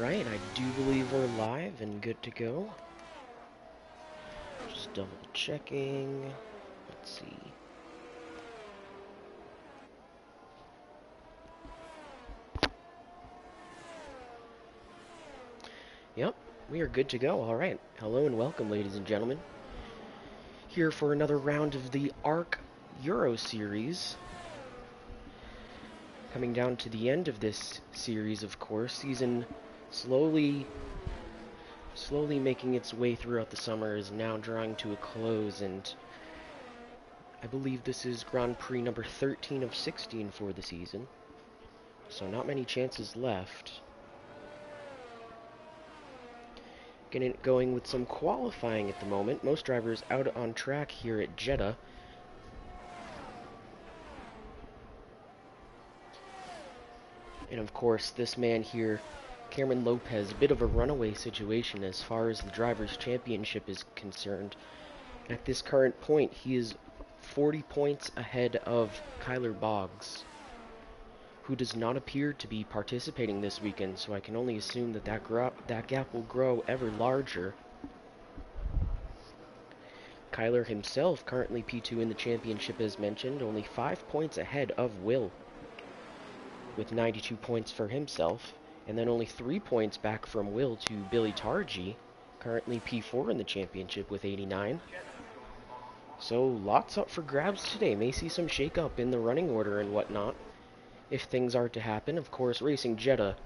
Alright, I do believe we're live and good to go. Just double checking. Let's see. Yep, we are good to go. Alright, hello and welcome, ladies and gentlemen. Here for another round of the ARC Euro Series. Coming down to the end of this series, of course. Season slowly making its way throughout the summer, is now drawing to a close, and I believe this is Grand Prix number 13 of 16 for the season. So not many chances left. Getting it going with some qualifying at the moment. Most drivers out on track here at Jeddah. And of course, this man here, Cameron Lopez, a bit of a runaway situation as far as the Drivers' Championship is concerned. At this current point, he is 40 points ahead of Kyler Boggs, who does not appear to be participating this weekend, so I can only assume that that gap will grow ever larger. Kyler himself, currently P2 in the championship as mentioned, only 5 points ahead of Will, with 92 points for himself, and then only 3 points back from Will to Billy Targi, currently P4 in the championship with 89. So lots up for grabs today. May see some shake-up in the running order and whatnot, if things are to happen. Of course, racing Jeddah,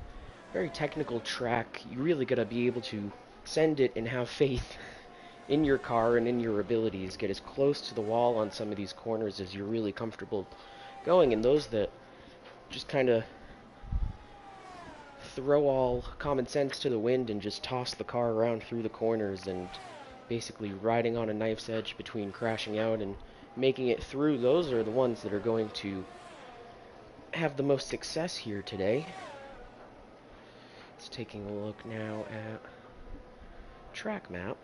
very technical track. You really gotta be able to send it and have faith in your car and in your abilities. Get as close to the wall on some of these corners as you're really comfortable going, and those that just kind of throw all common sense to the wind and just toss the car around through the corners and basically riding on a knife's edge between crashing out and making it through, those are the ones that are going to have the most success here today. It's taking a look now at track map.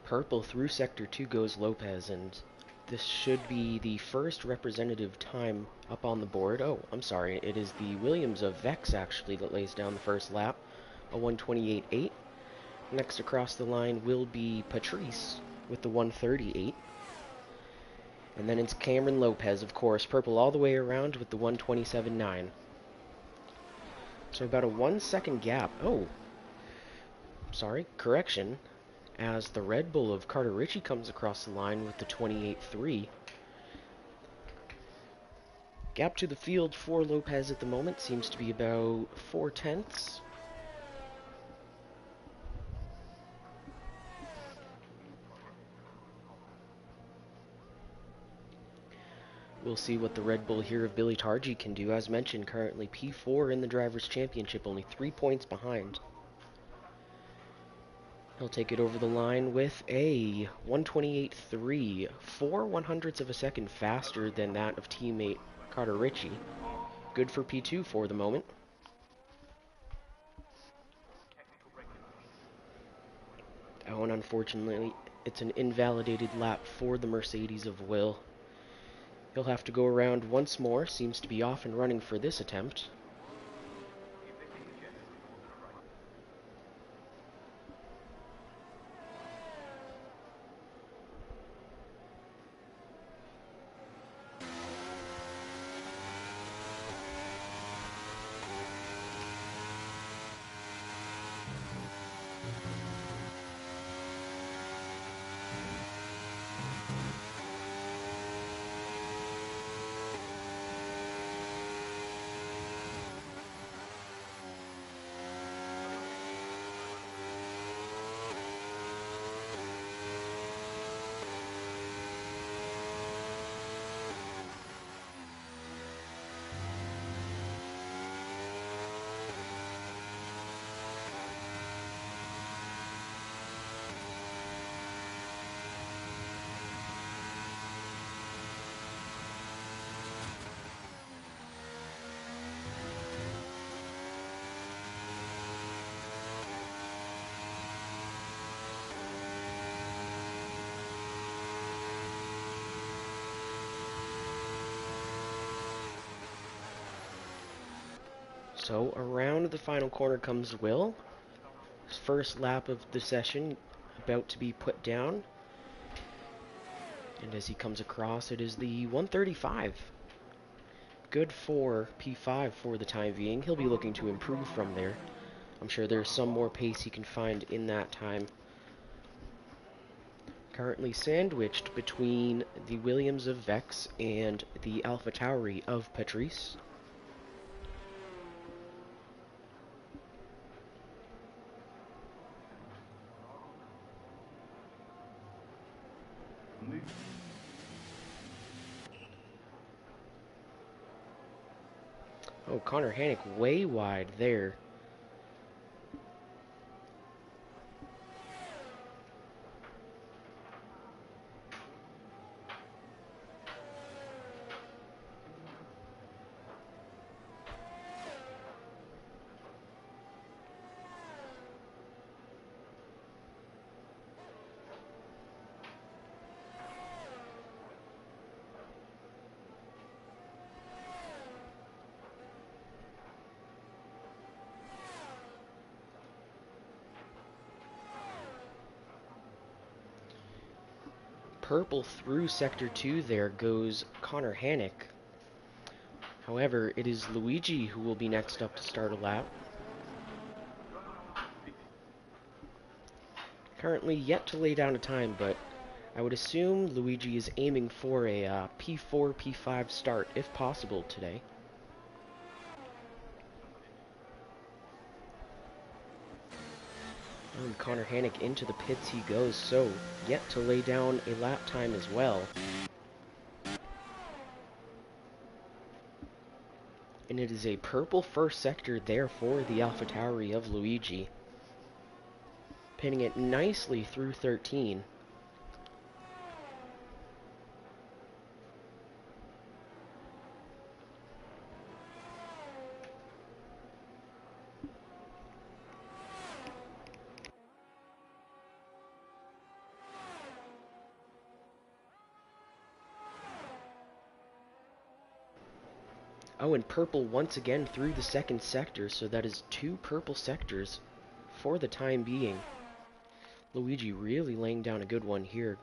Purple through Sector 2 goes Lopez, and this should be the first representative time up on the board. Oh, I'm sorry, it is the Williams of Vex, actually, that lays down the first lap, a 128.8. Next across the line will be Patrice with the 138. And then it's Cameron Lopez, of course, purple all the way around with the 127.9. So about a 1 second gap. Oh, sorry, correction. As the Red Bull of Carter Ritchie comes across the line with the 28.3. Gap to the field for Lopez at the moment seems to be about 4/10. We'll see what the Red Bull here of Billy Targi can do. As mentioned, currently P4 in the Drivers' Championship, only 3 points behind. He'll take it over the line with a 128.3, 4/100ths of a second faster than that of teammate Carter Ritchie. Good for P2 for the moment. Oh, and unfortunately, it's an invalidated lap for the Mercedes of Will. He'll have to go around once more. Seems to be off and running for this attempt. So around the final corner comes Will. His first lap of the session about to be put down. And as he comes across, it is the 135. Good for P5 for the time being. He'll be looking to improve from there. I'm sure there's some more pace he can find in that time. Currently sandwiched between the Williams of Vex and the AlphaTauri of Patrice. Oh, Connor Hannick way wide there. Purple through Sector 2 there goes Connor Hannick. However, it is Luigi who will be next up to start a lap. Currently yet to lay down a time, but I would assume Luigi is aiming for a P4, P5 start, if possible, today. And Connor Hannick into the pits he goes, so yet to lay down a lap time as well. And it is a purple first sector there for the AlphaTauri of Luigi. Pinning it nicely through 13. Oh, and purple once again through the second sector, so that is 2 purple sectors for the time being. Luigi really laying down a good one here.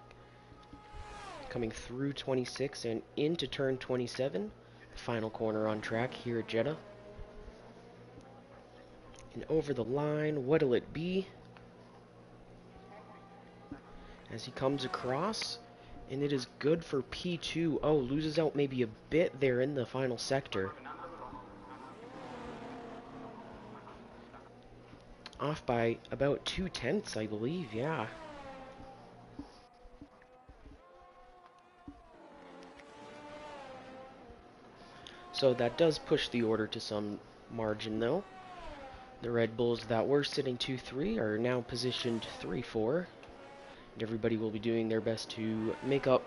Coming through 26 and into turn 27. Final corner on track here at Jeddah. And over the line, what'll it be? As he comes across, and it is good for P2. Oh, loses out maybe a bit there in the final sector. Off by about 0.2, I believe, yeah. So that does push the order to some margin, though. The Red Bulls that were sitting 2-3 are now positioned 3-4. And everybody will be doing their best to make up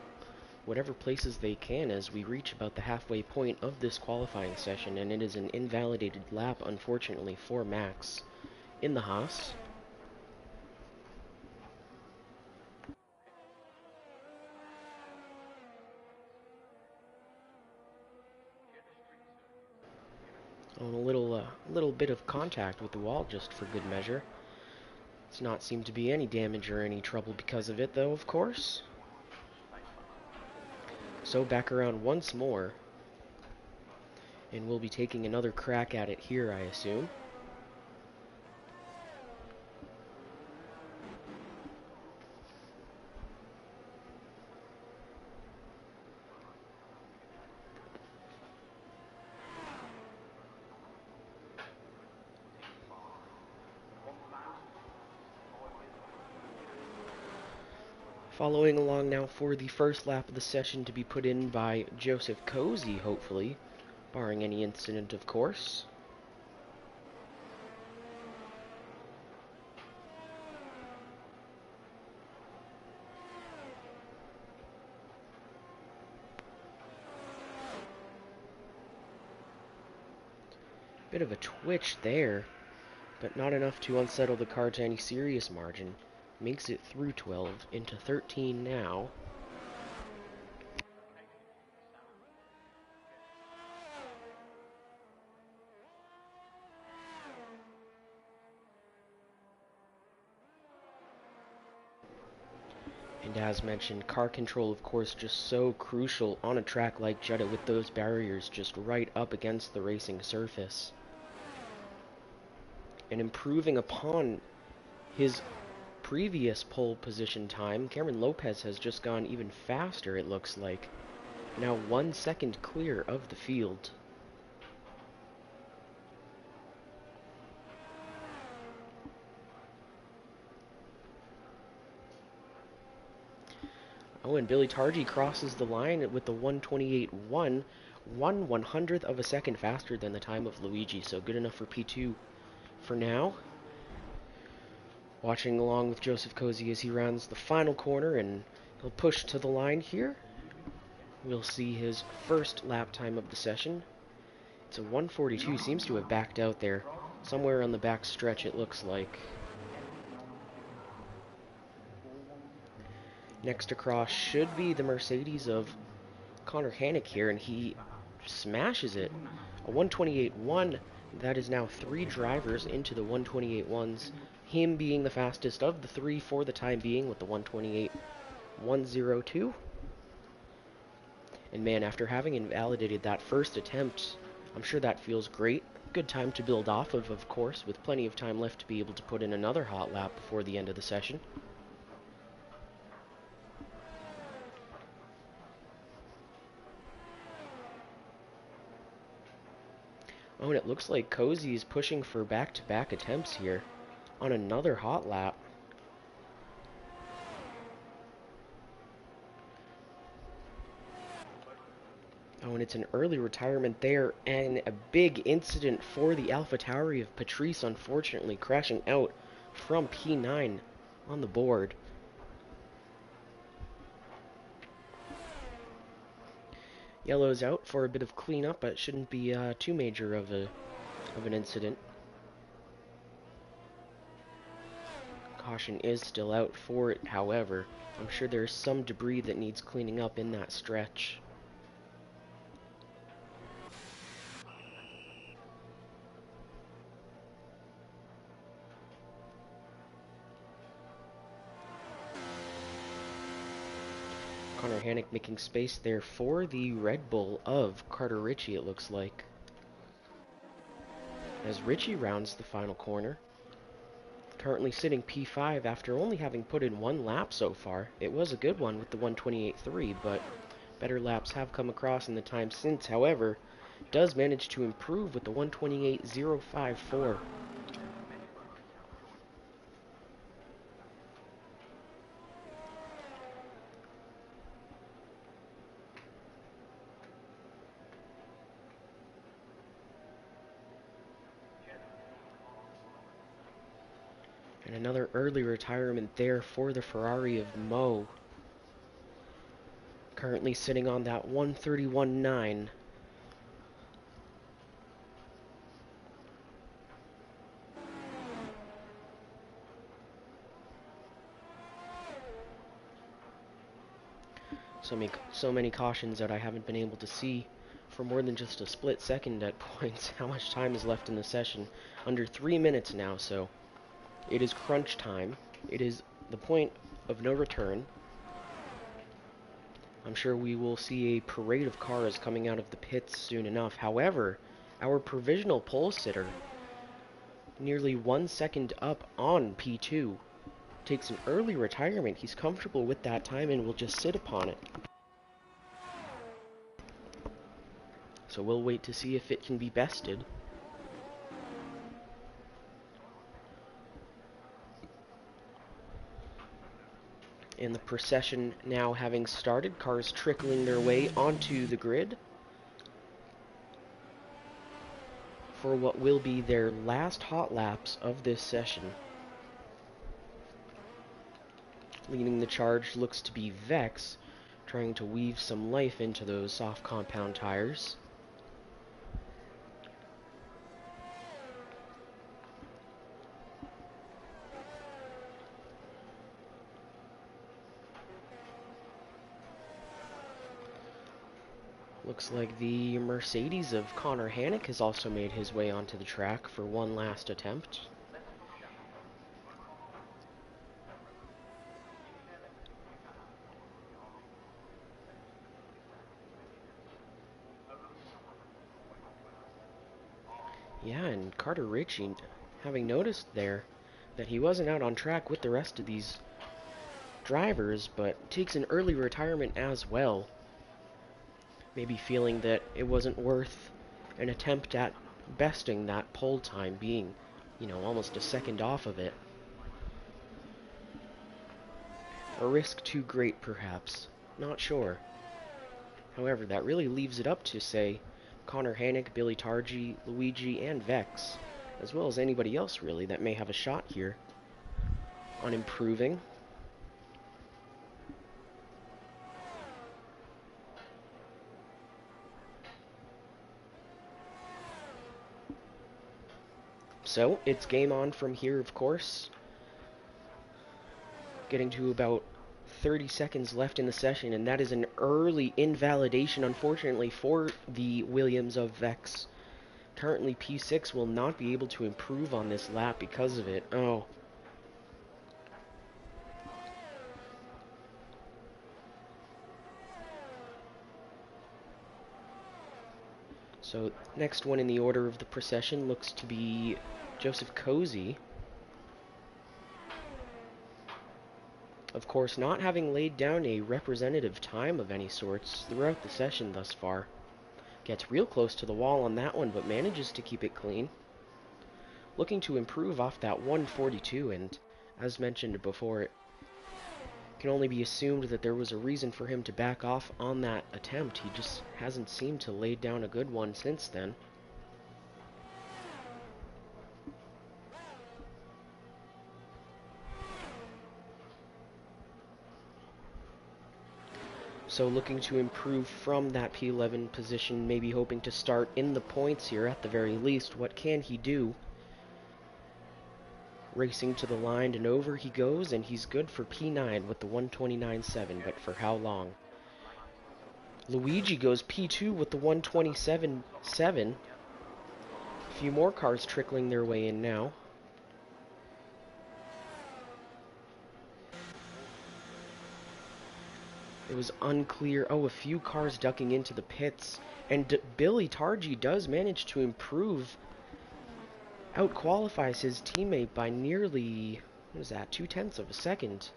whatever places they can as we reach about the halfway point of this qualifying session. And it is an invalidated lap, unfortunately, for Max in the Haas. On a little bit of contact with the wall just for good measure. Does not seem to be any damage or any trouble because of it, though, of course. So back around once more. And we'll be taking another crack at it here, I assume. Following along now for the first lap of the session to be put in by Joseph Cozy, hopefully, barring any incident, of course. Bit of a twitch there, but not enough to unsettle the car to any serious margin. Makes it through 12 into 13 now. And as mentioned, car control, of course, just so crucial on a track like Jeddah with those barriers just right up against the racing surface. And improving upon his previous pole position time, Cameron Lopez has just gone even faster, it looks like. Now 1 second clear of the field. Oh, and Billy Targi crosses the line with the 1:28.1, 1/100th of a second faster than the time of Luigi, so good enough for P2 for now. Watching along with Joseph Cozy as he rounds the final corner, and he'll push to the line here. We'll see his first lap time of the session. It's a 1:42, seems to have backed out there. Somewhere on the back stretch it looks like. Next across should be the Mercedes of Connor Hannick here, and he smashes it. A 1:28.1. That is now 3 drivers into the 1:28.1s. Him being the fastest of the 3 for the time being with the 1:28.102. And man, after having invalidated that first attempt, I'm sure that feels great. Good time to build off of course, with plenty of time left to be able to put in another hot lap before the end of the session. Oh, and it looks like Cozy is pushing for back-to-back attempts here on another hot lap. Oh, and it's an early retirement there, and a big incident for the AlphaTauri of Patrese, unfortunately crashing out from P9 on the board. Yellow's out for a bit of cleanup, but it shouldn't be too major of an incident. Caution is still out for it, however. I'm sure there's some debris that needs cleaning up in that stretch. Connor Hannick making space there for the Red Bull of Carter Ritchie, it looks like. As Ritchie rounds the final corner. Currently sitting P5 after only having put in 1 lap so far. It was a good one with the 1:28.3, but better laps have come across in the time since. However, does manage to improve with the 1:28.054. And another early retirement there for the Ferrari of Mo. Currently sitting on that 1:31.9. So many cautions that I haven't been able to see for more than just a split second at points. How much time is left in the session? Under 3 minutes now, so it is crunch time. It is the point of no return. I'm sure we will see a parade of cars coming out of the pits soon enough. However, our provisional pole sitter, nearly 1 second up on P2, takes an early retirement. He's comfortable with that time and will just sit upon it. So we'll wait to see if it can be bested. And the procession now having started, cars trickling their way onto the grid for what will be their last hot laps of this session. Leading the charge looks to be Vex, trying to weave some life into those soft compound tires. Looks like the Mercedes of Connor Hannick has also made his way onto the track for one last attempt. Yeah, and Carter Ritchie, having noticed there that he wasn't out on track with the rest of these drivers, but takes an early retirement as well. Maybe feeling that it wasn't worth an attempt at besting that pole time, being, almost a second off of it. A risk too great, perhaps. Not sure. However, that really leaves it up to, say, Connor Hannick, Billy Targi, Luigi, and Vex, as well as anybody else, really, that may have a shot here on improving. So, it's game on from here, of course. Getting to about 30 seconds left in the session, and that is an early invalidation, unfortunately, for the Williams of Vex. Currently, P6 will not be able to improve on this lap because of it. Oh. So, next one in the order of the procession looks to be Joseph Cozy. Of course, not having laid down a representative time of any sorts throughout the session thus far. Gets real close to the wall on that one, but manages to keep it clean. Looking to improve off that 142, and as mentioned before, it can only be assumed that there was a reason for him to back off on that attempt. He just hasn't seemed to lay down a good one since then. So looking to improve from that P11 position, maybe hoping to start in the points here at the very least. What can he do? Racing to the line, and over he goes, and he's good for P9 with the 129.7, but for how long? Luigi goes P2 with the 127.7. A few more cars trickling their way in now. It was unclear. Oh, a few cars ducking into the pits. And Billy Targi does manage to improve. Out-qualifies his teammate by nearly, what is that, 2/10 of a second.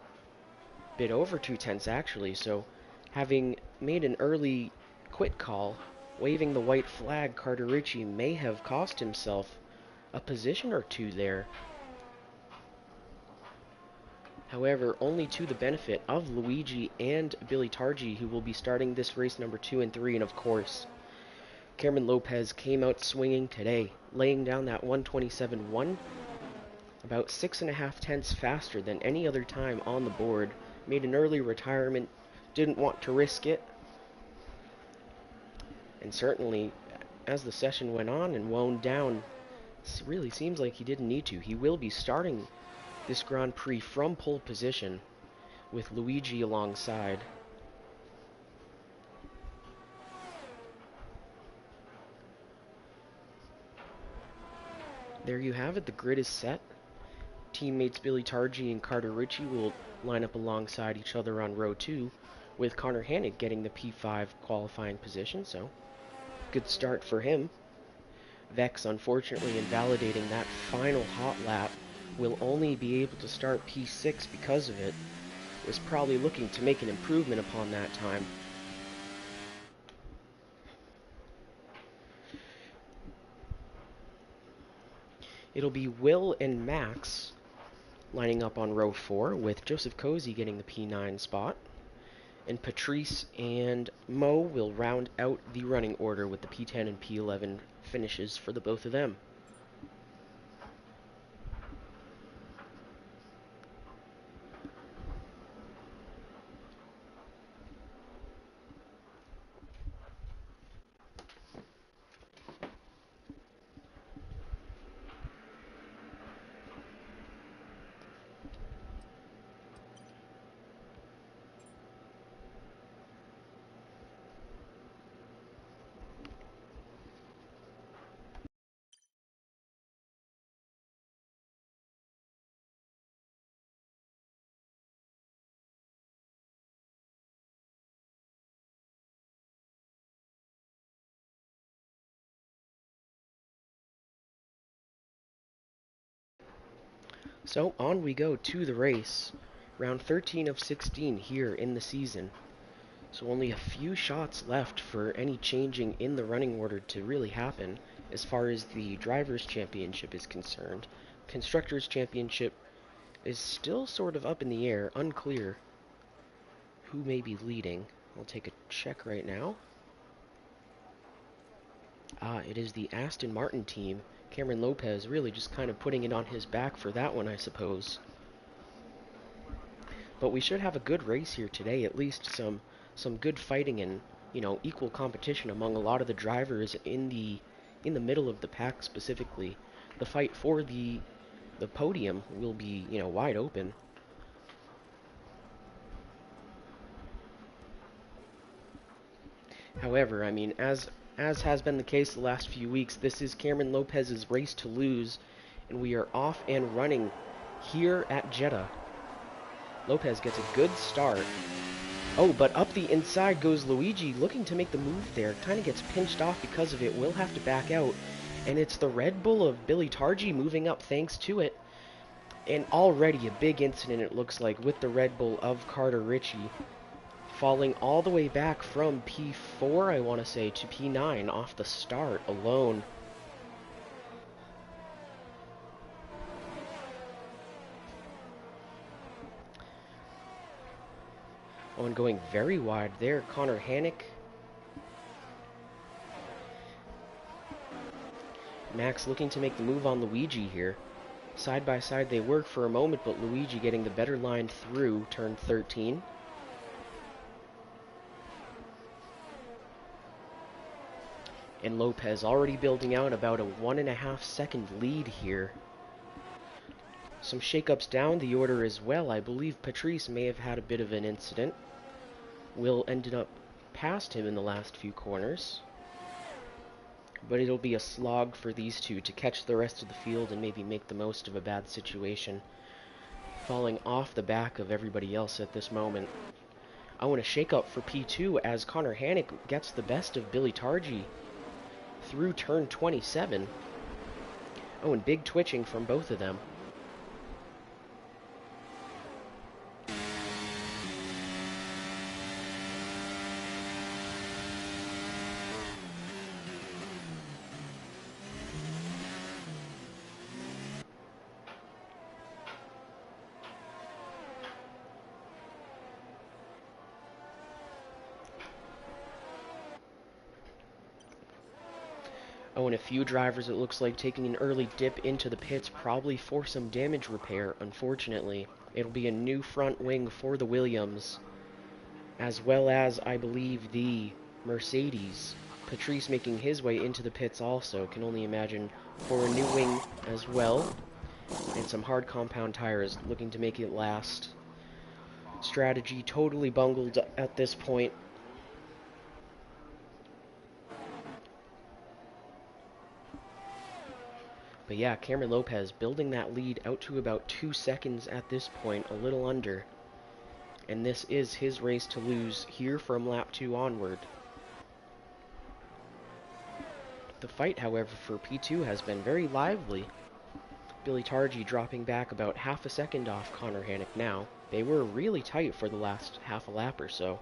Bit over 2/10 actually, so having made an early quit call, waving the white flag, Carter Ritchie may have cost himself a position or two there. However, only to the benefit of Luigi and Billy Targi, who will be starting this race number 2 and 3, and of course, Cameron Lopez came out swinging today, laying down that 127.1, about 6.5 tenths faster than any other time on the board. Made an early retirement, didn't want to risk it, and certainly, as the session went on and wound down, it really seems like he didn't need to. He will be starting this Grand Prix from pole position with Luigi alongside. There you have it, the grid is set. Teammates Billy Targi and Carter Ritchie will line up alongside each other on row 2, with Connor Hannick getting the P5 qualifying position, so good start for him. Vex, unfortunately, invalidating that final hot lap, will only be able to start P6 because of it. Was probably looking to make an improvement upon that time. It'll be Will and Max lining up on row 4, with Joseph Cozy getting the P9 spot. And Patrice and Mo will round out the running order with the P10 and P11 finishes for the both of them. So on we go to the race. Round 13 of 16 here in the season. So only a few shots left for any changing in the running order to really happen as far as the Drivers' Championship is concerned. Constructors' Championship is still sort of up in the air, unclear who may be leading. I'll take a check right now. It is the Aston Martin team. Cameron Lopez really just kind of putting it on his back for that one, I suppose. But we should have a good race here today, at least some good fighting and, you know, equal competition among a lot of the drivers in the middle of the pack specifically. The fight for the podium will be, you know, wide open. However, I mean, as has been the case the last few weeks, this is Cameron Lopez's race to lose, and we are off and running here at Jeddah. Lopez gets a good start. Oh, but up the inside goes Luigi, looking to make the move there. Kind of gets pinched off because of it. Will have to back out. And it's the Red Bull of Billy Targi moving up thanks to it. And already a big incident, it looks like, with the Red Bull of Carter Ritchie. Falling all the way back from P4, I want to say, to P9 off the start alone. Oh, and going very wide there, Connor Hannick. Max looking to make the move on Luigi here. Side by side they work for a moment, but Luigi getting the better line through turn 13. And Lopez already building out about a 1.5 second lead here. Some shakeups down the order as well. I believe Patrice may have had a bit of an incident. Will ended up past him in the last few corners. But it'll be a slog for these two to catch the rest of the field and maybe make the most of a bad situation. Falling off the back of everybody else at this moment. I want to shake up for P2 as Connor Hannick gets the best of Billy Targi through turn 27. Oh, and big twitching from both of them. Oh, and a few drivers, it looks like, taking an early dip into the pits, probably for some damage repair, unfortunately. It'll be a new front wing for the Williams, as well as, I believe, the Mercedes. Patrice making his way into the pits also, can only imagine, for a new wing as well. And some hard compound tires looking to make it last. Strategy totally bungled at this point. But yeah, Cameron Lopez building that lead out to about 2 seconds at this point, a little under. And this is his race to lose here from lap 2 onward. The fight, however, for P2 has been very lively. Billy Targi dropping back about half a second off Connor Hannick now. They were really tight for the last half a lap or so.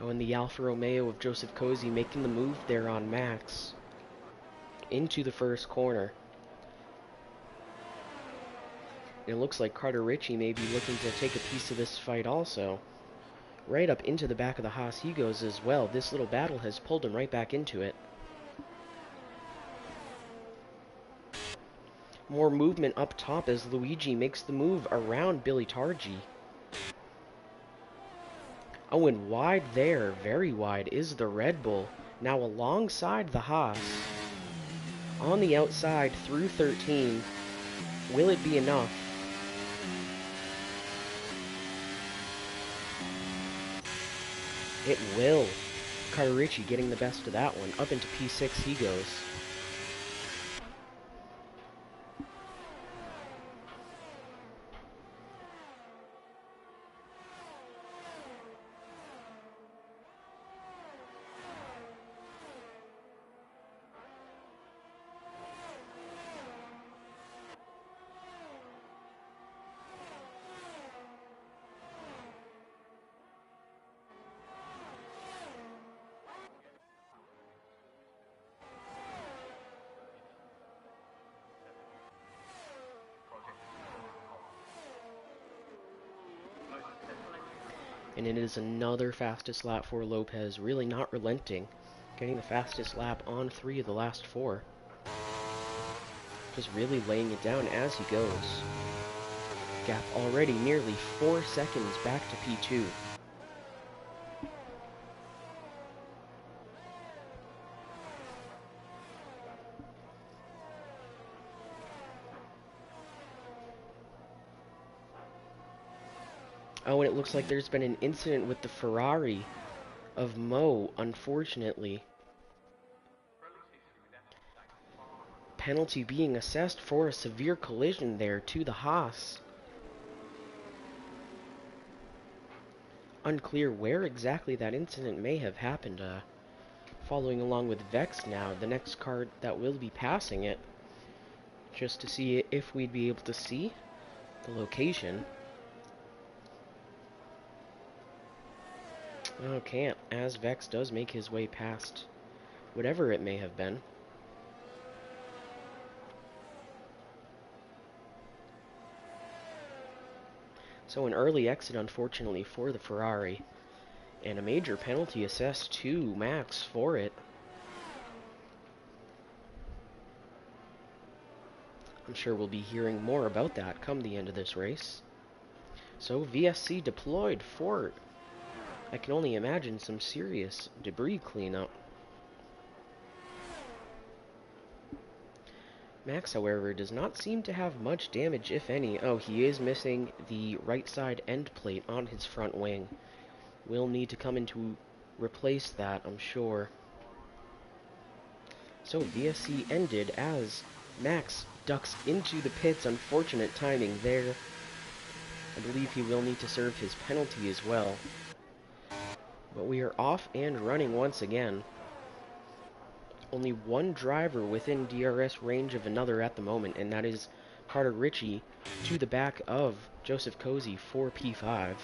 Oh, and the Alfa Romeo of Joseph Cozy making the move there on Max into the first corner. And it looks like Carter Ritchie may be looking to take a piece of this fight also. Right up into the back of the Haas he goes as well. This little battle has pulled him right back into it. More movement up top as Luigi makes the move around Billy Targi. Oh, and wide there, very wide, is the Red Bull. Now alongside the Haas. On the outside through 13. Will it be enough? It will. Carter getting the best of that one. Up into P6 he goes. And it is another fastest lap for Lopez, really not relenting. Getting the fastest lap on 3 of the last 4. Just really laying it down as he goes. Gap already nearly 4 seconds back to P2. Oh, and it looks like there's been an incident with the Ferrari of Mo, unfortunately. Penalty being assessed for a severe collision there to the Haas. Unclear where exactly that incident may have happened. Following along with Vex now, the next car that will be passing it, just to see if we'd be able to see the location. Oh, can't, as Vex does make his way past whatever it may have been. So an early exit, unfortunately, for the Ferrari, and a major penalty assessed to Max for it. I'm sure we'll be hearing more about that come the end of this race. So VSC deployed for, I can only imagine, some serious debris cleanup. Max, however, does not seem to have much damage, if any. Oh, he is missing the right side end plate on his front wing. Will need to come in to replace that, I'm sure. So VSC ended as Max ducks into the pits. Unfortunate timing there. I believe he will need to serve his penalty as well. But we are off and running once again. Only one driver within DRS range of another at the moment, and that is Carter to the back of Joseph Cozy for P5.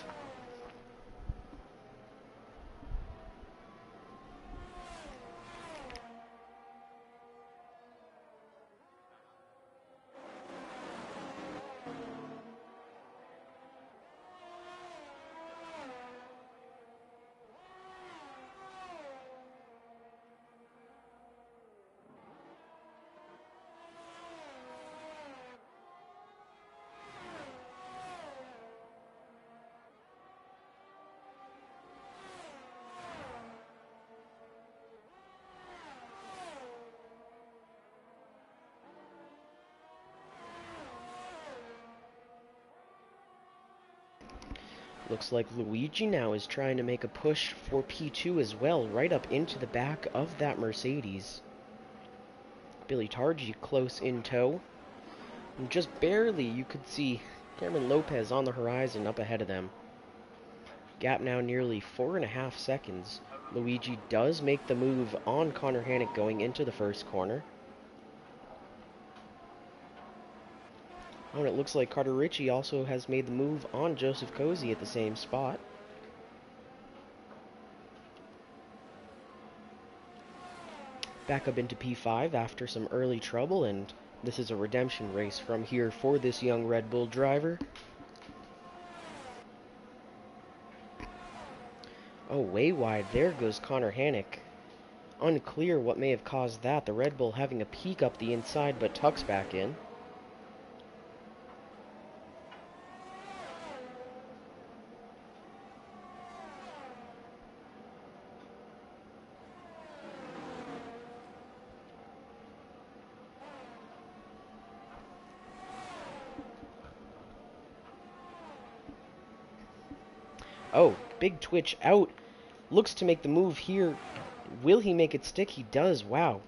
Looks like Luigi now is trying to make a push for P2 as well, right up into the back of that Mercedes. Billy Targi close in tow. And just barely you could see Cameron Lopez on the horizon up ahead of them. Gap now nearly 4.5 seconds. Luigi does make the move on Connor Hannick going into the first corner. Oh, and it looks like Carter also has made the move on Joseph Cozy at the same spot. Back up into P5 after some early trouble, and this is a redemption race from here for this young Red Bull driver. Oh, way wide. There goes Connor Hannick. Unclear what may have caused that. The Red Bull having a peek up the inside, but tucks back in. Oh, big twitch out Looks to make the move here. Will he make it stick? He does. Wow.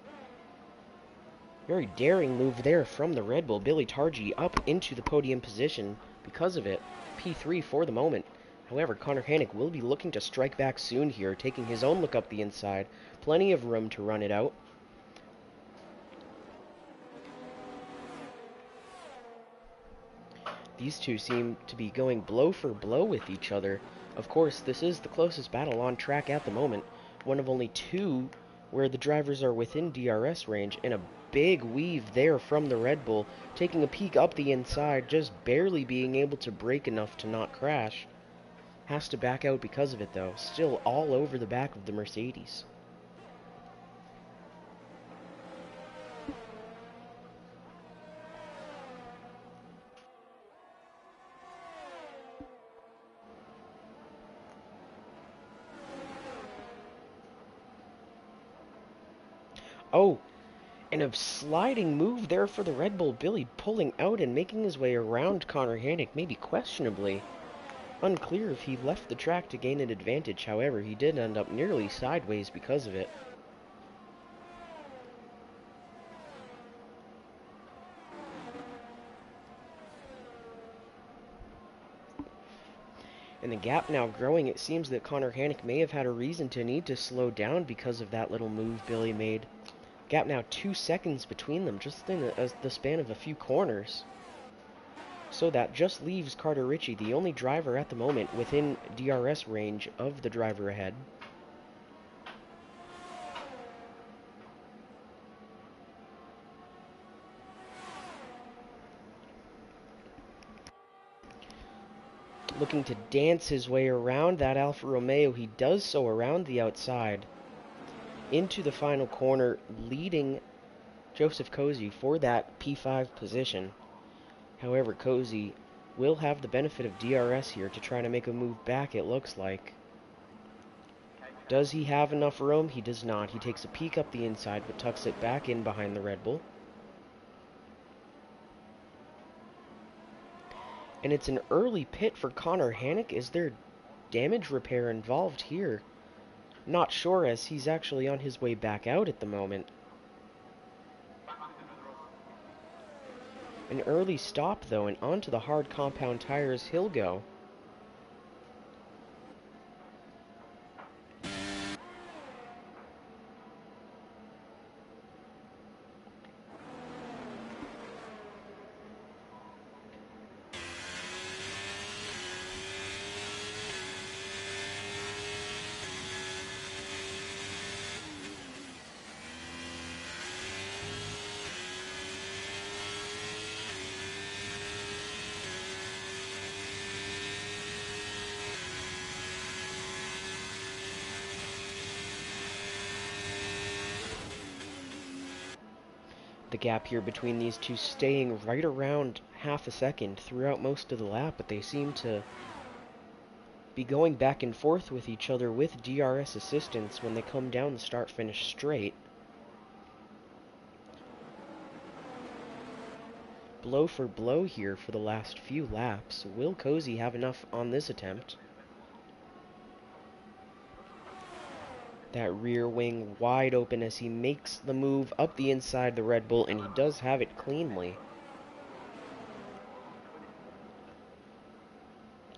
Very daring move there from the Red Bull. Billy Targi up into the podium position because of it. P3 for the moment. However, Connor Hanick will be looking to strike back soon here, taking his own look up the inside. Plenty of room to run it out. These two seem to be going blow for blow with each other. Of course, this is the closest battle on track at the moment. One of only two where the drivers are within DRS range, and a big weave there from the Red Bull, taking a peek up the inside, just barely being able to brake enough to not crash. Has to back out because of it, though. Still all over the back of the Mercedes. Oh, and a sliding move there for the Red Bull. Billy pulling out and making his way around Connor Hanick, maybe questionably. Unclear if he left the track to gain an advantage. However, he did end up nearly sideways because of it. And the gap now growing. It seems that Connor Hanick may have had a reason to need to slow down because of that little move Billy made. Gap now 2 seconds between them, just in the span of a few corners. So that just leaves Carter Ritchie, the only driver at the moment within DRS range of the driver ahead. Looking to dance his way around that Alfa Romeo. He does so around the outside. Into the final corner, leading Joseph Cozy for that P5 position. However, Cozy will have the benefit of DRS here to try to make a move back, it looks like. Does he have enough room? He does not. He takes a peek up the inside, but tucks it back in behind the Red Bull. And it's an early pit for Connor Hanick. Is there damage repair involved here? Not sure, as he's actually on his way back out at the moment. An early stop, though, and onto the hard compound tires he'll go. The gap here between these two staying right around half a second throughout most of the lap, but they seem to be going back and forth with each other with DRS assistance when they come down the start-finish straight. Blow for blow here for the last few laps. Will Cozy have enough on this attempt? That rear wing wide open as he makes the move up the inside the Red Bull, and he does have it cleanly.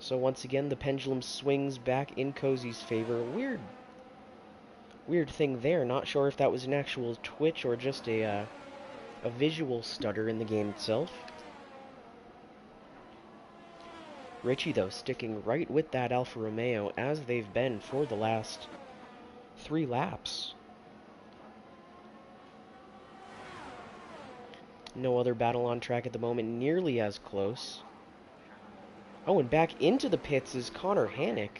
So once again, the pendulum swings back in Cozy's favor. Weird thing there. Not sure if that was an actual twitch or just a visual stutter in the game itself. Ritchie, though, sticking right with that Alfa Romeo as they've been for the last 3 laps. No other battle on track at the moment nearly as close. Oh, and back into the pits is Connor Hanick.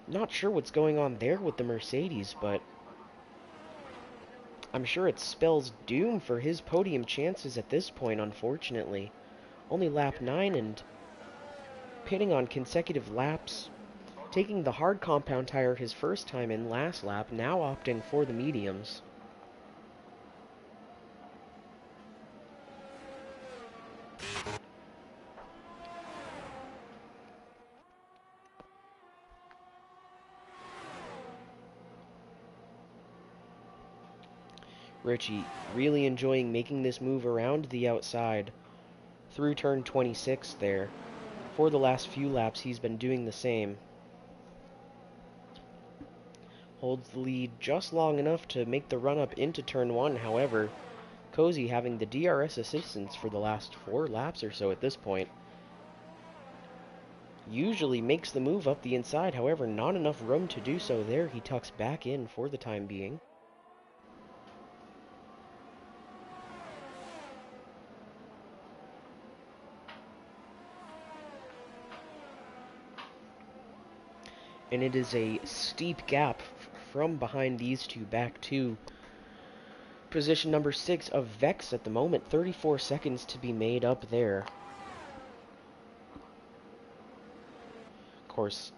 Not sure what's going on there with the Mercedes, but I'm sure it spells doom for his podium chances at this point, unfortunately. Only lap 9 and pitting on consecutive laps. Taking the hard compound tire his first time in last lap, now opting for the mediums. Richie really enjoying making this move around the outside through turn 26 there. For the last few laps, he's been doing the same. Holds the lead just long enough to make the run up into turn 1, however, Cozy having the DRS assistance for the last 4 laps or so at this point. Usually makes the move up the inside, however, not enough room to do so there. He tucks back in for the time being. And it is a steep gap from behind these two back to position number 6 of Vex at the moment. 34 seconds to be made up there. Of course,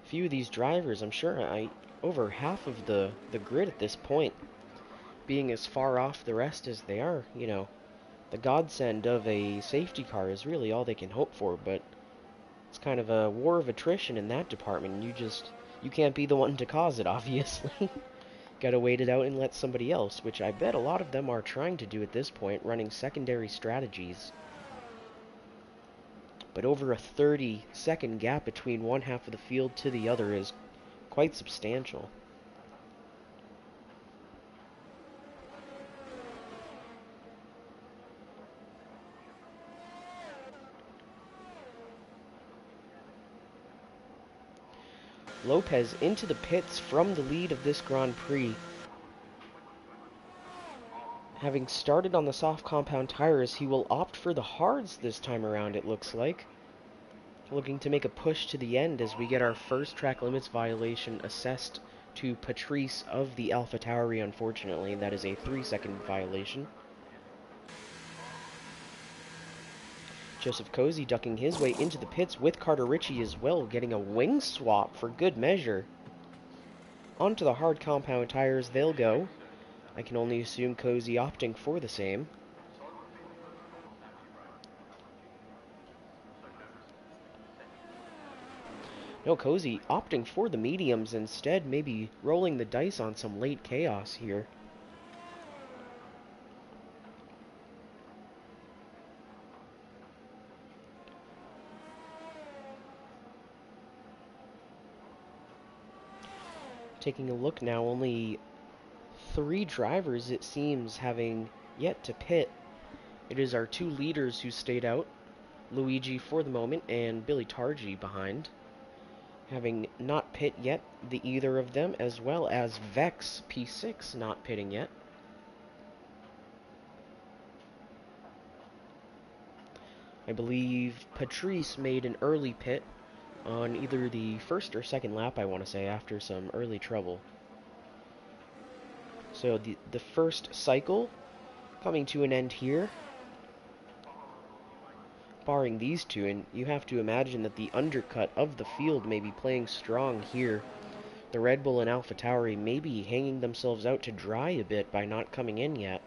a few of these drivers, I'm sure, over half of the grid at this point, being as far off the rest as they are, you know, the godsend of a safety car is really all they can hope for, but it's kind of a war of attrition in that department. You can't be the one to cause it, obviously. Gotta wait it out and let somebody else, which I bet a lot of them are trying to do at this point, running secondary strategies. But over a 30-second gap between one half of the field to the other is quite substantial. Lopez into the pits from the lead of this Grand Prix. Having started on the soft compound tires, he will opt for the hards this time around, it looks like. Looking to make a push to the end as we get our first track limits violation assessed to Patrice of the AlphaTauri, unfortunately. That is a 3-second violation. Joseph Cozy ducking his way into the pits with Carter Ritchie as well, getting a wing swap for good measure. Onto the hard compound tires they'll go. I can only assume Cozy opting for the same. No, Cozy opting for the mediums instead, maybe rolling the dice on some late chaos here. Taking a look now, only 3 drivers, it seems, having yet to pit. It is our 2 leaders who stayed out, Luigi for the moment and Billy Targi behind, having not pit yet, the either of them, as well as Vex P6 not pitting yet. I believe Patrice made an early pit on either the first or second lap, I want to say, after some early trouble. So the first cycle coming to an end here, barring these two, and you have to imagine that the undercut of the field may be playing strong here. The Red Bull and AlphaTauri may be hanging themselves out to dry a bit by not coming in yet.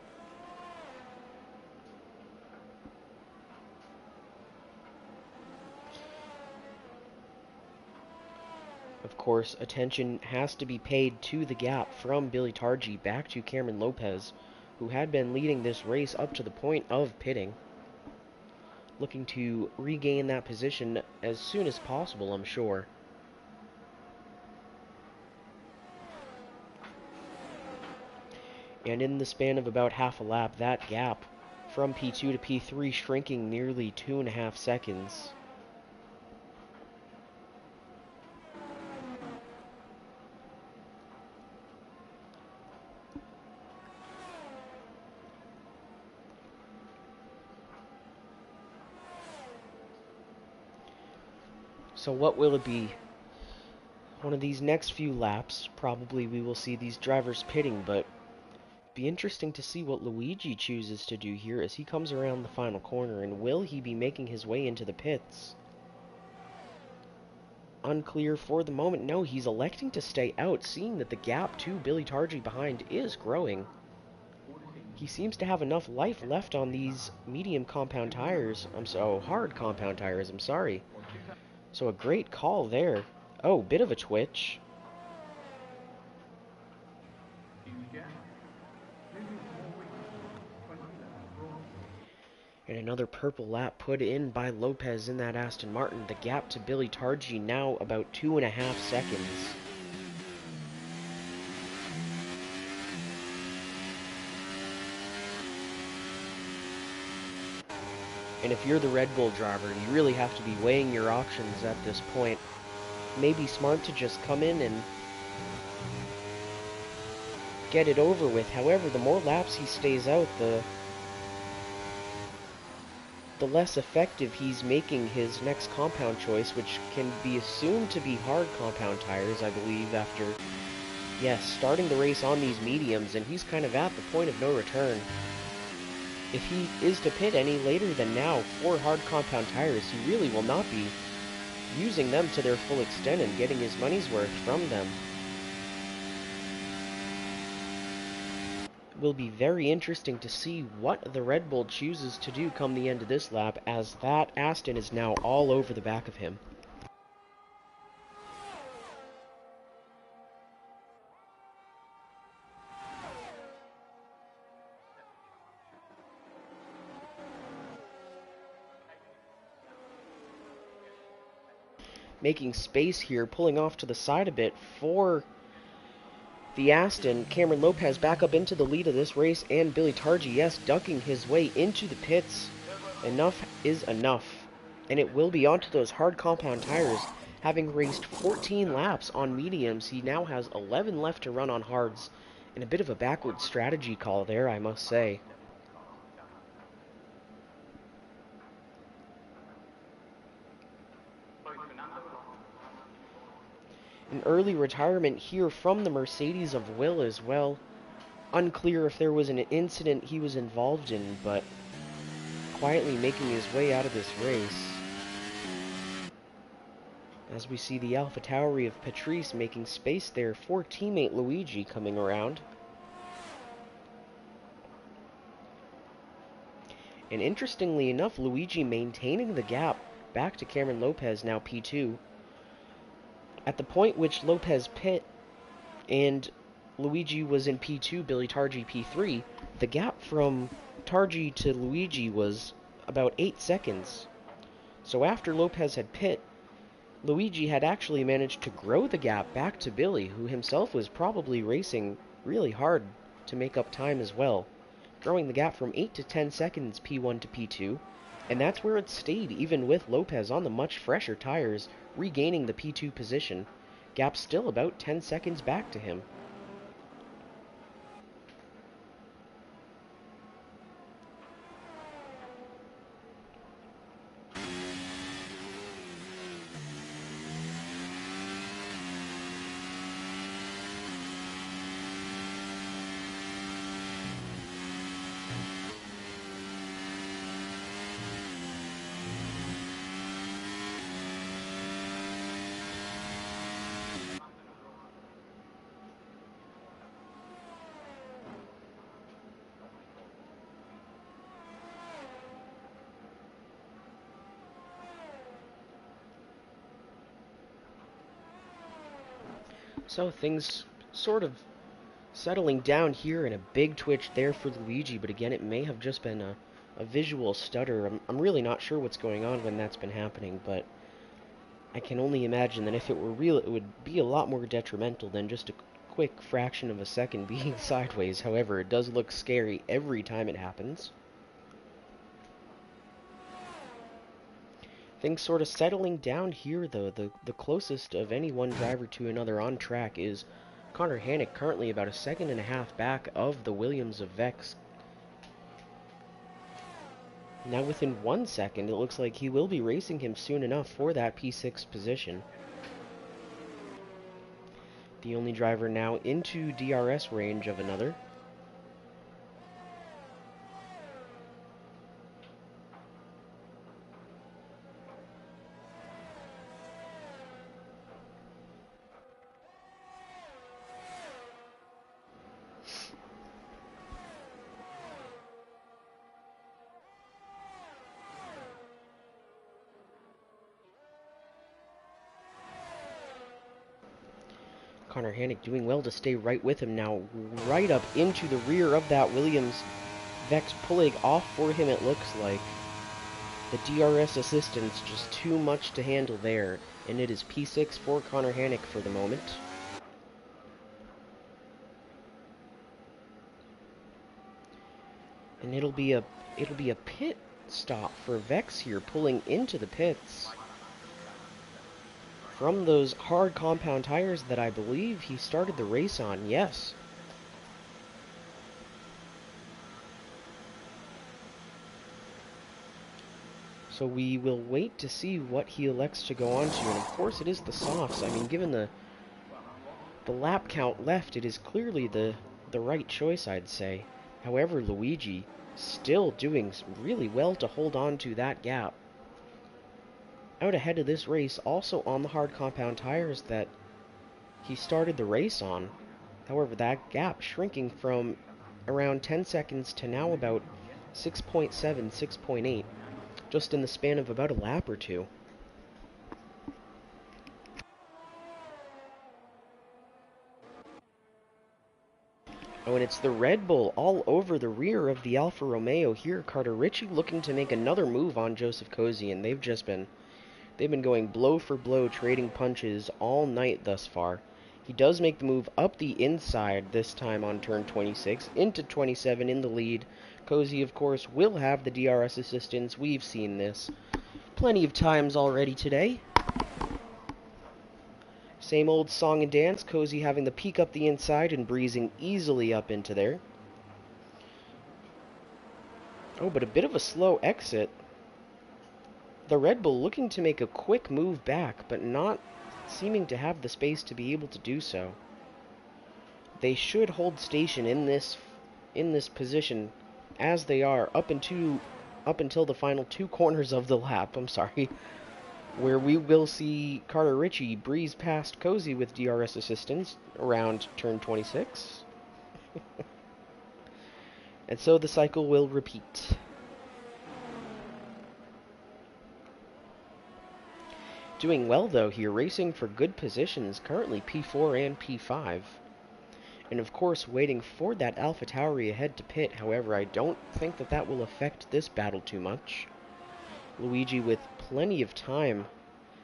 Of course, attention has to be paid to the gap from Billy Targi back to Cameron Lopez, who had been leading this race up to the point of pitting. Looking to regain that position as soon as possible, I'm sure. And in the span of about half a lap, that gap from P2 to P3 shrinking nearly 2.5 seconds. So what will it be? One of these next few laps, probably we will see these drivers pitting, but be interesting to see what Luigi chooses to do here as he comes around the final corner, and will he be making his way into the pits? Unclear for the moment. No, he's electing to stay out, seeing that the gap to Billy Targi behind is growing. He seems to have enough life left on these medium compound tires. Hard compound tires, I'm sorry. So a great call there. Oh, bit of a twitch. And another purple lap put in by Lopez in that Aston Martin. The gap to Billy Targi now about 2.5 seconds. And if you're the Red Bull driver, you really have to be weighing your options at this point. Maybe smart to just come in and get it over with. However, the more laps he stays out, the less effective he's making his next compound choice, which can be assumed to be hard compound tires, I believe, after, yes, starting the race on these mediums, and he's kind of at the point of no return. If he is to pit any later than now for hard compound tires, he really will not be using them to their full extent and getting his money's worth from them. Will be very interesting to see what the Red Bull chooses to do come the end of this lap, as that Aston is now all over the back of him. Making space here, pulling off to the side a bit for the Aston. Cameron Lopez back up into the lead of this race, and Billy Targi, yes, ducking his way into the pits. Enough is enough, and it will be onto those hard compound tires. Having raced 14 laps on mediums, he now has 11 left to run on hards, and a bit of a backward strategy call there, I must say. An early retirement here from the Mercedes of Will as well. Unclear if there was an incident he was involved in, but quietly making his way out of this race. As we see the AlphaTauri of Patrese making space there for teammate Luigi coming around. And interestingly enough, Luigi maintaining the gap back to Cameron Lopez, now P2. At the point which Lopez pit and Luigi was in P2, Billy Targi P3, the gap from Targi to Luigi was about 8 seconds. So after Lopez had pit, Luigi had actually managed to grow the gap back to Billy, who himself was probably racing really hard to make up time as well, growing the gap from 8 to 10 seconds P1 to P2, and that's where it stayed even with Lopez on the much fresher tires, regaining the P2 position. Gap still about 10 seconds back to him. So things sort of settling down here, and a big twitch there for Luigi, but again, it may have just been a visual stutter. I'm really not sure what's going on when that's been happening, but I can only imagine that if it were real, it would be a lot more detrimental than just a quick fraction of a second being sideways. However, it does look scary every time it happens. Things sort of settling down here, though. The closest of any one driver to another on track is Connor Hannick, currently about 1.5 seconds back of the Williams of Vex. Now within 1 second, it looks like he will be racing him soon enough for that P6 position. The only driver now into DRS range of another. Connor Hannick doing well to stay right with him now, right up into the rear of that Williams Vex pulling off for him, it looks like. The DRS assistance just too much to handle there, and it is P6 for Connor Hannick for the moment. And it'll be a pit stop for Vex here, pulling into the pits from those hard compound tires that I believe he started the race on. Yes. So we will wait to see what he elects to go on to, and of course it is the softs. I mean, given the lap count left, it is clearly the right choice, I'd say. However, Luigi still doing really well to hold on to that gap. Out ahead of this race, also on the hard compound tires that he started the race on. However, that gap shrinking from around 10 seconds to now about 6.7, 6.8, just in the span of about a lap or two. Oh, and it's the Red Bull all over the rear of the Alfa Romeo here. Carter Ritchie looking to make another move on Joseph Cozy, and they've been going blow for blow, trading punches all night thus far. He does make the move up the inside this time on turn 26, into 27 in the lead. Cozy, of course, will have the DRS assistance. We've seen this plenty of times already today. Same old song and dance, Cozy having the peak up the inside and breezing easily up into there. Oh, but a bit of a slow exit. The Red Bull looking to make a quick move back, but not seeming to have the space to be able to do so. They should hold station in this position as they are up until the final 2 corners of the lap. I'm sorry. Where we will see Carter Ritchie breeze past Cozy with DRS assistance around turn 26. And so the cycle will repeat. Doing well, though, here, racing for good positions, currently P4 and P5. And, of course, waiting for that AlphaTauri ahead to pit. However, I don't think that will affect this battle too much. Luigi with plenty of time.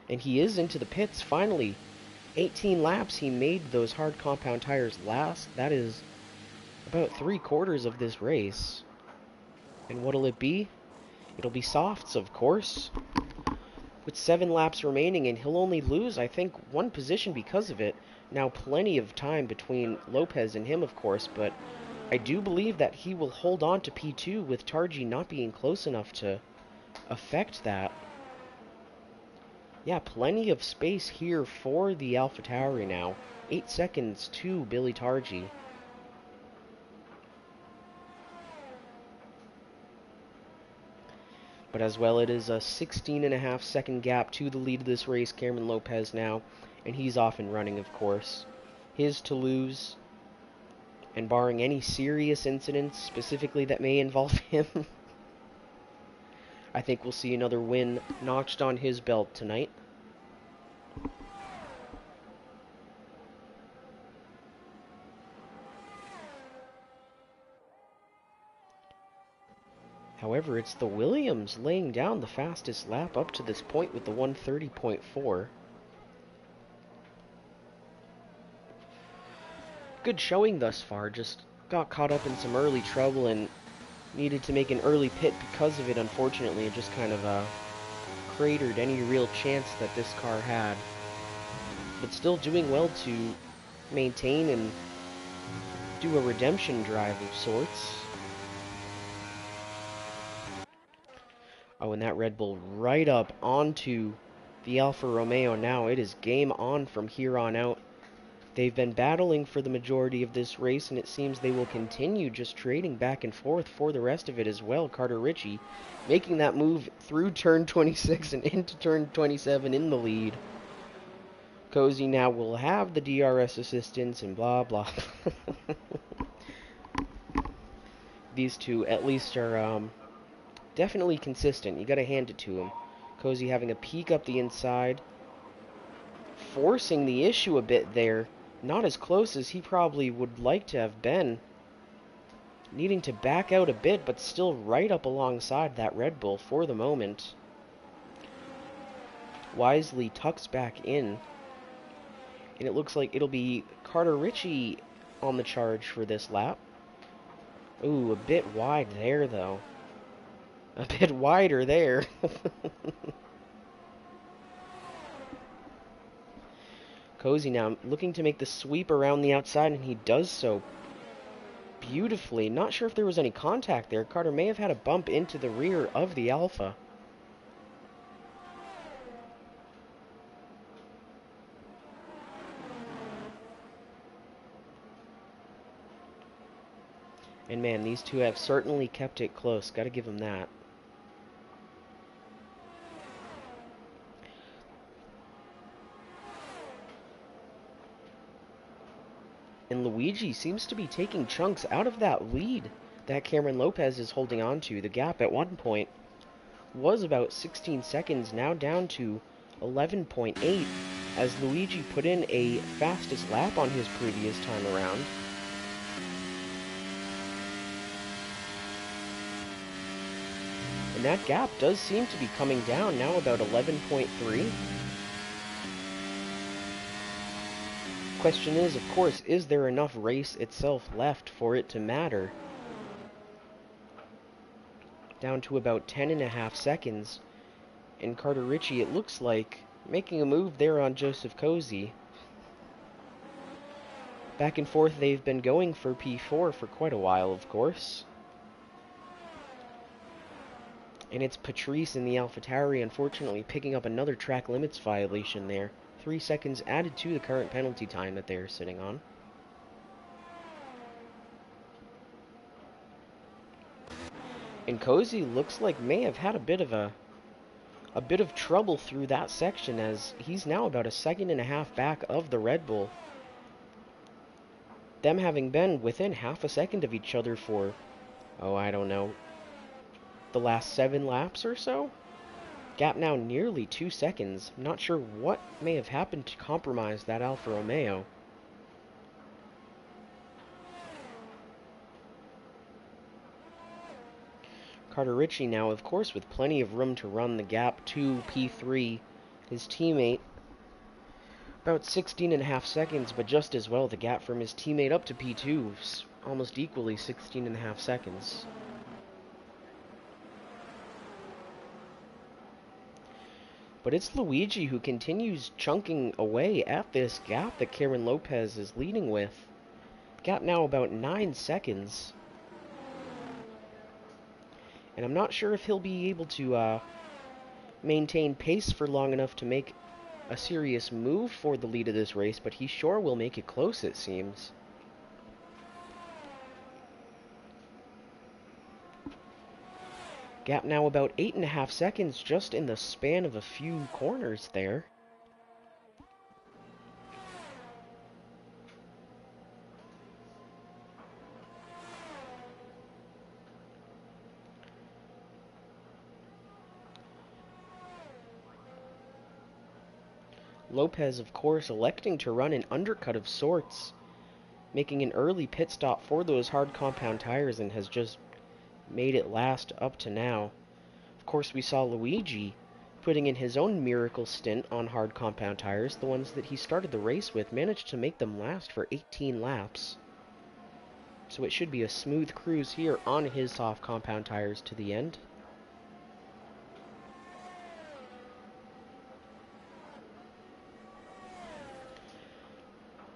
And he is into the pits, finally. 18 laps, he made those hard compound tires last. That is about 3/4 of this race. And what'll it be? It'll be softs, of course. With 7 laps remaining, and he'll only lose, I think, 1 position because of it. Now, plenty of time between Lopez and him, of course, but I do believe that he will hold on to P2 with Tarji not being close enough to affect that. Yeah, plenty of space here for the AlphaTauri now. 8 seconds to Billy Tarji. But as well, it is a 16.5 second gap to the lead of this race, Cameron Lopez now, and he's off and running, of course. His to lose, and barring any serious incidents specifically that may involve him, I think we'll see another win notched on his belt tonight. However, it's the Williams laying down the fastest lap up to this point with the 1:30.4. Good showing thus far, just got caught up in some early trouble and needed to make an early pit because of it, unfortunately. It just kind of cratered any real chance that this car had. But still doing well to maintain and do a redemption drive of sorts. Oh, and that Red Bull right up onto the Alfa Romeo now. It is game on from here on out. They've been battling for the majority of this race, and it seems they will continue just trading back and forth for the rest of it as well. Carter Ritchie making that move through turn 26 and into turn 27 in the lead. Cozy now will have the DRS assistance and blah blah. These two at least are definitely consistent. You gotta hand it to him. Cozy having a peek up the inside, forcing the issue a bit there. Not as close as he probably would like to have been. needing to back out a bit, but still right up alongside that Red Bull for the moment. Wisely tucks back in, and it looks like it'll be Carter Ritchie on the charge for this lap. Ooh, a bit wide there, though. A bit wider there. Cozy now looking to make the sweep around the outside, and he does so beautifully. Not sure if there was any contact there. Carter may have had a bump into the rear of the Alpha. And man, these two have certainly kept it close. Gotta give them that. And Luigi seems to be taking chunks out of that lead that Cameron Lopez is holding on to. The gap at one point was about 16 seconds, now down to 11.8, as Luigi put in a fastest lap on his previous time around. And that gap does seem to be coming down, now about 11.3. Question is, of course, is there enough race itself left for it to matter? Down to about 10.5 seconds. And Carter Ritchie, it looks like, making a move there on Joseph Cozy. Back and forth they've been going for P4 for quite a while, of course. And it's Patrice in the AlphaTauri, unfortunately, picking up another track limits violation there. 3 seconds added to the current penalty time that they're sitting on. And Cozy looks like may have had a bit of trouble through that section, as he's now about 1.5 seconds back of the Red Bull. Them having been within half a second of each other for, oh, I don't know, the last 7 laps or so? Gap now nearly 2 seconds. I'm not sure what may have happened to compromise that Alfa Romeo. Carter Ritchie now, of course, with plenty of room to run the gap to P3. His teammate, about 16.5 seconds, but just as well, the gap from his teammate up to P2 is almost equally 16.5 seconds. But it's Luigi who continues chunking away at this gap that Cameron Lopez is leading with. Gap now about 9 seconds. And I'm not sure if he'll be able to maintain pace for long enough to make a serious move for the lead of this race, but he sure will make it close, it seems. Gap now about 8.5 seconds, just in the span of a few corners there. Lopez, of course, electing to run an undercut of sorts, making an early pit stop for those hard compound tires, and has just made it last up to now. Of course, we saw Luigi putting in his own miracle stint on hard compound tires. The ones that he started the race with managed to make them last for 18 laps. So it should be a smooth cruise here on his soft compound tires to the end.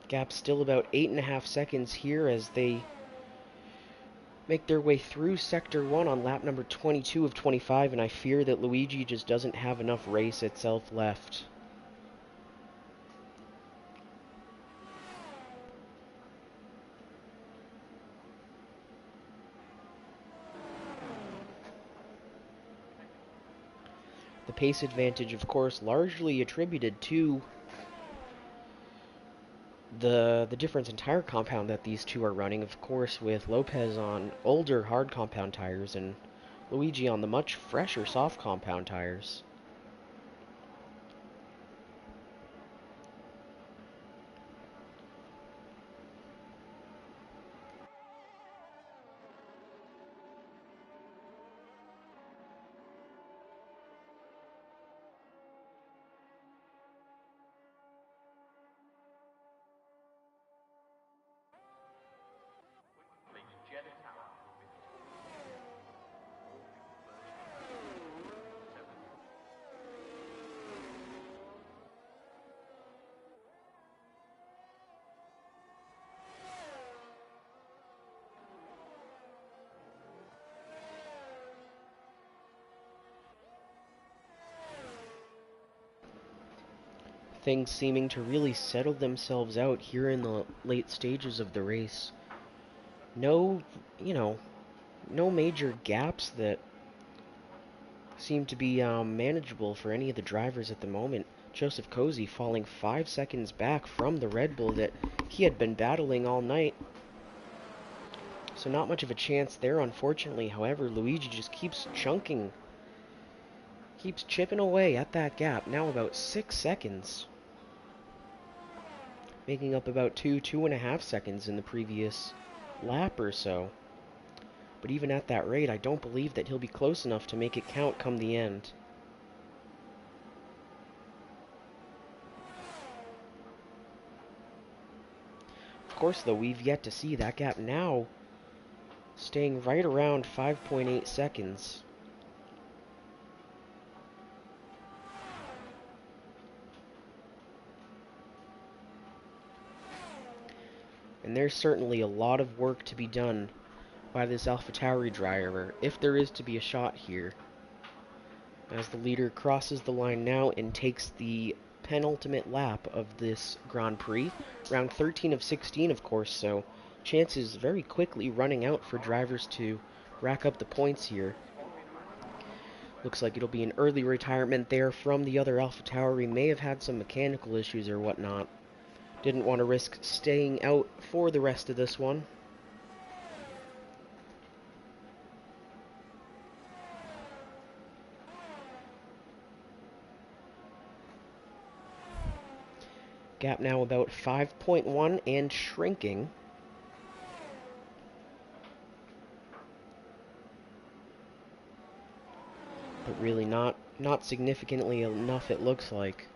Gap still about 8.5 seconds here as they make their way through Sector 1 on lap number 22 of 25, and I fear that Luigi just doesn't have enough race itself left. The pace advantage, of course, largely attributed to the difference in tire compound that these two are running, of course, with Lopez on older hard compound tires and Luigi on the much fresher soft compound tires. things seeming to really settle themselves out here in the late stages of the race. No, no major gaps that seem to be manageable for any of the drivers at the moment. Joseph Cozy falling 5 seconds back from the Red Bull that he had been battling all night. So not much of a chance there, unfortunately. However, Luigi just keeps chunking. Keeps chipping away at that gap. Now about 6 seconds. Making up about 2.5 seconds in the previous lap or so. But even at that rate, I don't believe that he'll be close enough to make it count come the end. Of course, though, we've yet to see that gap now staying right around 5.8 seconds. And there's certainly a lot of work to be done by this AlphaTauri driver, if there is to be a shot here. As the leader crosses the line now and takes the penultimate lap of this Grand Prix. Round 13 of 16, of course, so chances very quickly running out for drivers to rack up the points here. Looks like it'll be an early retirement there from the other AlphaTauri. May have had some mechanical issues or whatnot. Didn't want to risk staying out for the rest of this one. Gap now about 5.1 and shrinking. But really not significantly enough, it looks like.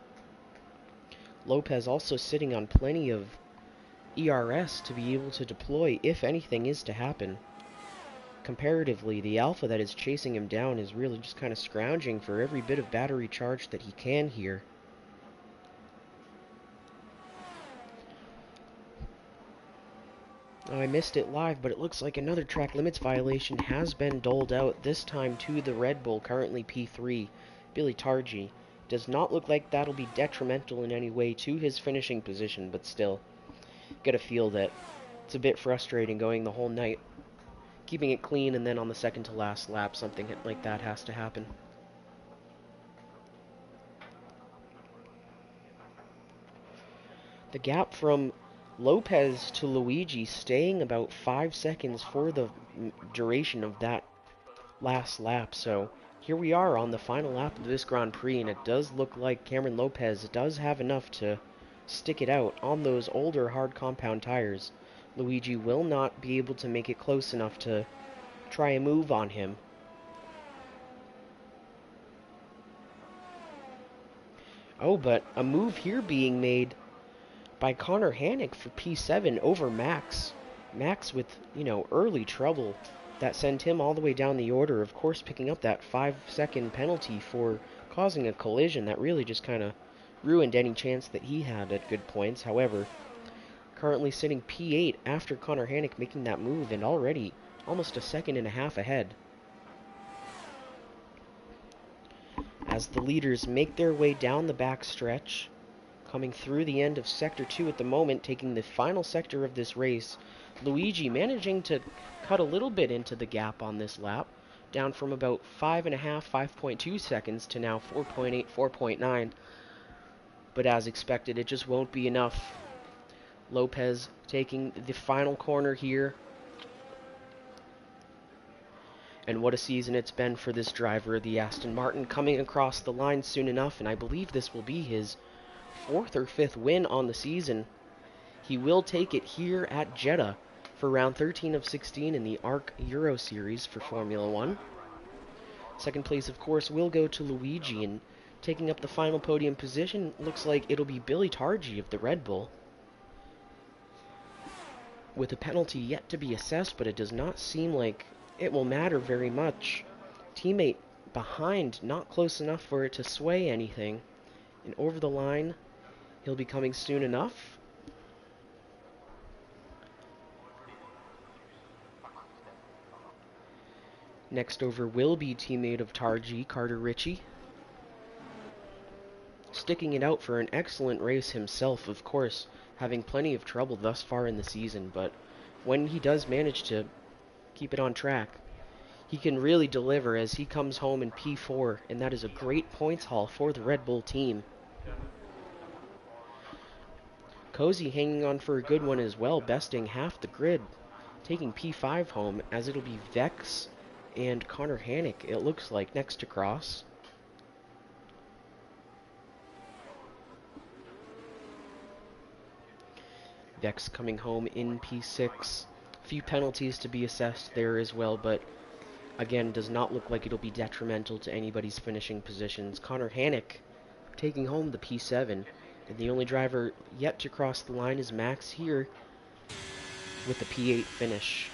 Lopez also sitting on plenty of ERS to be able to deploy if anything is to happen. Comparatively, the Alpha that is chasing him down is really just kind of scrounging for every bit of battery charge that he can here. I missed it live, but it looks like another track limits violation has been doled out, this time to the Red Bull, currently P3, Billy Targi. Does not look like that'll be detrimental in any way to his finishing position, but still, get a feel that it's a bit frustrating going the whole night, keeping it clean, and then on the second to last lap, something like that has to happen. The gap from Lopez to Luigi staying about 5 seconds for the duration of that last lap. So here we are on the final lap of this Grand Prix, and it does look like Cameron Lopez does have enough to stick it out on those older hard compound tires. Luigi will not be able to make it close enough to try a move on him. Oh, but a move here being made by Connor Hannick for P7 over Max. Max with, early trouble that sent him all the way down the order, of course picking up that 5-second penalty for causing a collision that really just kind of ruined any chance that he had at good points. However, currently sitting P8 after Connor Hannick making that move and already almost a second and a half ahead. As the leaders make their way down the back stretch, coming through the end of Sector 2 at the moment, taking the final sector of this race. Luigi managing to cut a little bit into the gap on this lap, down from about 5.2 seconds to now 4.8, 4.9. But as expected, it just won't be enough. Lopez taking the final corner here. And what a season it's been for this driver, the Aston Martin, coming across the line soon enough, and I believe this will be his 4th or 5th win on the season. He will take it here at Jeddah for round 13 of 16 in the ARC Euro Series for Formula 1. Second place, of course, will go to Luigi, and taking up the final podium position, looks like it'll be Billy Targi of the Red Bull, with a penalty yet to be assessed, but it does not seem like it will matter very much. Teammate behind, not close enough for it to sway anything. And over the line, he'll be coming soon enough. Next over will be teammate of Targi, Carter Ritchie. sticking it out for an excellent race himself, of course, having plenty of trouble thus far in the season, but when he does manage to keep it on track, he can really deliver as he comes home in P4, and that is a great points haul for the Red Bull team. Cozy hanging on for a good one as well, besting half the grid, taking P5 home, as it'll be Vex and Connor Hannick, it looks like, next to Cross. Vex coming home in P6. A few penalties to be assessed there as well, but again, does not look like it'll be detrimental to anybody's finishing positions. Connor Hannick taking home the P7, and the only driver yet to cross the line is Max here with the P8 finish.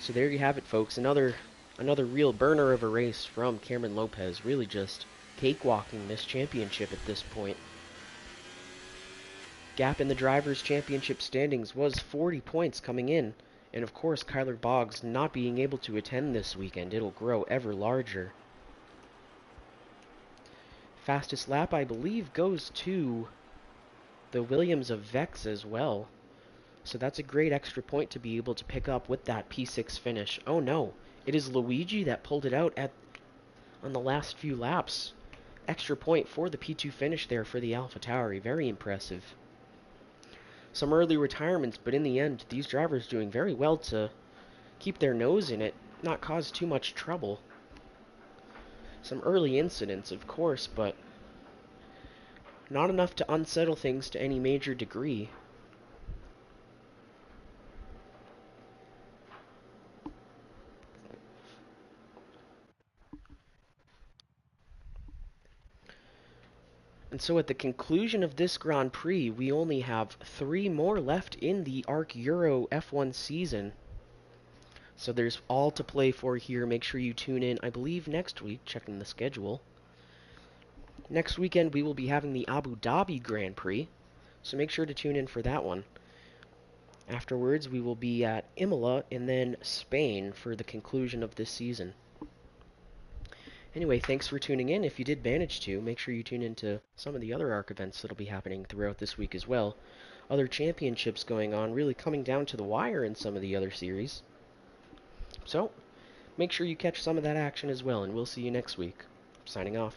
So there you have it, folks. Another real burner of a race from Cameron Lopez, really just cakewalking this championship at this point. Gap in the Drivers' Championship standings was 40 points coming in, and of course Kyler Boggs not being able to attend this weekend, it'll grow ever larger. Fastest lap, I believe, goes to the Williams of Vex as well, so that's a great extra point to be able to pick up with that P6 finish. Oh no, it is Luigi that pulled it out on the last few laps. Extra point for the P2 finish there for the AlphaTauri, very impressive. Some early retirements, but in the end, these drivers doing very well to keep their nose in it, not cause too much trouble. Some early incidents, of course, but not enough to unsettle things to any major degree. And so at the conclusion of this Grand Prix, we only have 3 more left in the ARC Euro F1 season. So there's all to play for here. Make sure you tune in, I believe, next week, checking the schedule. Next weekend, we will be having the Abu Dhabi Grand Prix, so make sure to tune in for that one. Afterwards, we will be at Imola and then Spain for the conclusion of this season. Anyway, thanks for tuning in. If you did manage to, make sure you tune into some of the other ARC events that'll be happening throughout this week as well. Other championships going on, really coming down to the wire in some of the other series. So, make sure you catch some of that action as well, and we'll see you next week. Signing off.